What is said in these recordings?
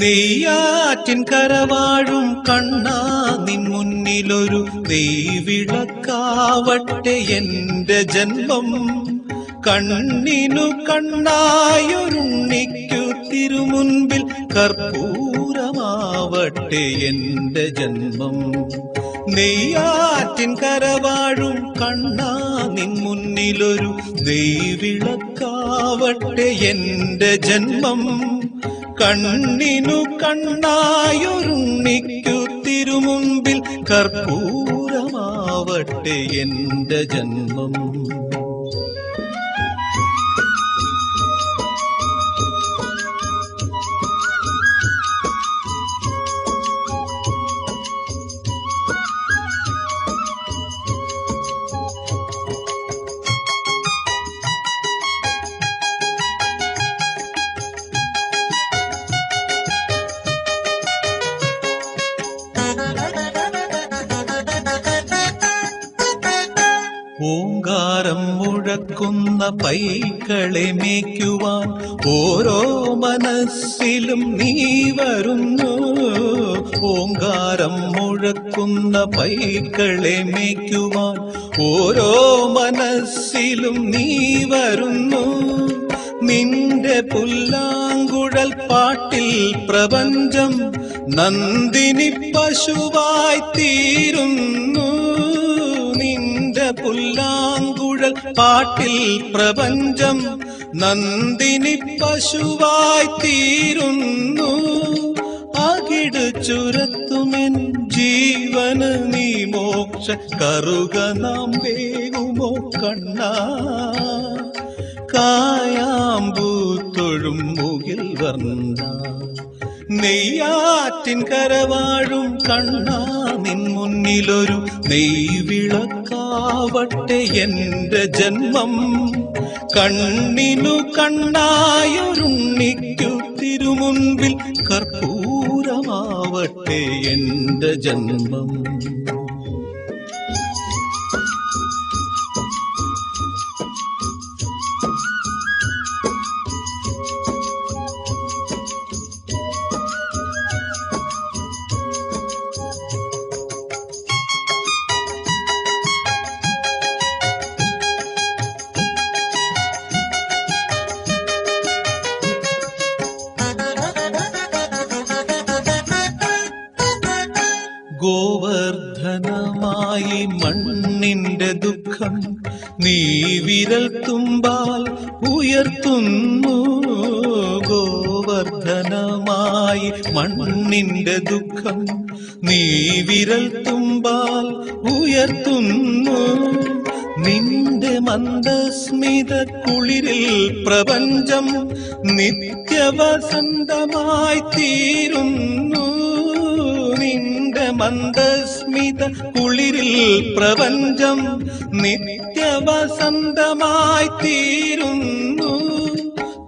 നെയ്യാറ്റിൻ കരവാഴും കണ്ണാ നിൻ മുന്നിലൊരു നെയ്വിളക്കാവട്ടെ എന്റെ ജന്മം. കണ്ണിനു കണ്ണായൊരുണ്ണിക്കു തിരുമുൻപിൽ കർപ്പൂരമാവട്ടെ എന്റെ ജന്മം. നെയ്യാറ്റിൻ കരവാഴും കണ്ണാ നിൻ മുന്നിലൊരു നെയ്വിളക്കാവട്ടെ എന്റെ ജന്മം. കണ്ണിനു കണ്ണായൊരുണ്ണിക്കു തിരുമുൻപിൽ കർപ്പൂരമാവട്ടെ എന്റെ ജന്മം. ഓങ്കാരം മുഴക്കുന്ന പൈക്കളെ മേയ്ക്കുവാൻ ഓരോ മനസ്സിലും നീ വരുന്നു. ഓങ്കാരം മുഴക്കുന്ന പൈക്കളെ മേയ്ക്കുവാൻ ഓരോ മനസ്സിലും നീ വരുന്നു. നിന്റെ പുല്ലാങ്കുഴൽ പാട്ടിൽ പ്രപഞ്ചം നന്ദിനി പശുവായി തീരുന്നു. പുല്ലാങ്കുഴൽ പാട്ടിൽ പ്രപഞ്ചം നന്ദിനി പശുവായി തീരുന്നു. അകിട് ചുരത്തുമെൻ ജീവന് നീ മോക്ഷ കറുക നാം വേകുമോ കണ്ണാ. കായാമ്പൂത്തൊഴും മുകിൽ വർണ്ണ നെയ്യാറ്റിൻ കരവാഴും കണ്ണാ നിൻ മുന്നിലൊരു നെയ്വിളക്കാവട്ടെ എന്റെ ജന്മം. കണ്ണിനു കണ്ണായൊരുണ്ണിക്കു തിരുമുൻപിൽ കർപ്പൂരമാവട്ടെ എന്റെ ജന്മം. ഗോവർദ്ധനമായി മണ്ണിന്റെ ദുഃഖം നീ വിരൽ തുമ്പാൽ ഉയർത്തുന്നു. ഗോവർദ്ധനമായി മണ്ണിന്റെ ദുഃഖം നീ വിരൽ തുമ്പാൽ ഉയർത്തുന്നു. നിന്റെ മന്ദസ്മിത കുളിരിൽ പ്രപഞ്ചം നിത്യവസന്തമായി തീരുന്നു. നിന്റെ മന്ദസ്മിത കുളിരിൽ പ്രപഞ്ചം നിത്യവസന്തമായി തീരുന്നു.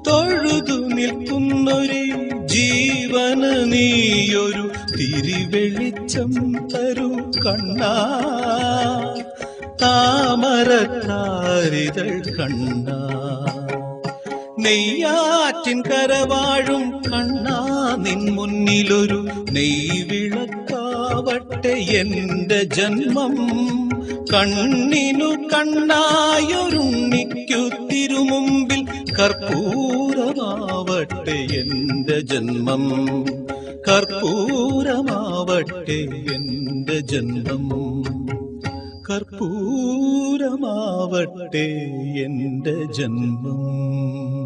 തൊഴുതു നിൽക്കുന്നൊരു ജീവന് നീയൊരു തിരിവെളിച്ചം തരൂ കണ്ണാ. താമരത്താരിതൾ കണ്ണാ നെയ്യാറ്റിൻ കരവാഴും കണ്ണാ നിൻ മുന്നിലൊരു നെയ്വിളക്കാവട്ടെ എന്റെ ജന്മം. കണ്ണിനു കണ്ണായൊരുണ്ണിക്കു തിരുമുമ്പിൽ കർപ്പൂരമാവട്ടെ എന്റെ ജന്മം. കർപ്പൂരമാവട്ടെ എന്റെ ജന്മം. കർപ്പൂരമാവട്ടെ എന്റെ ജന്മം.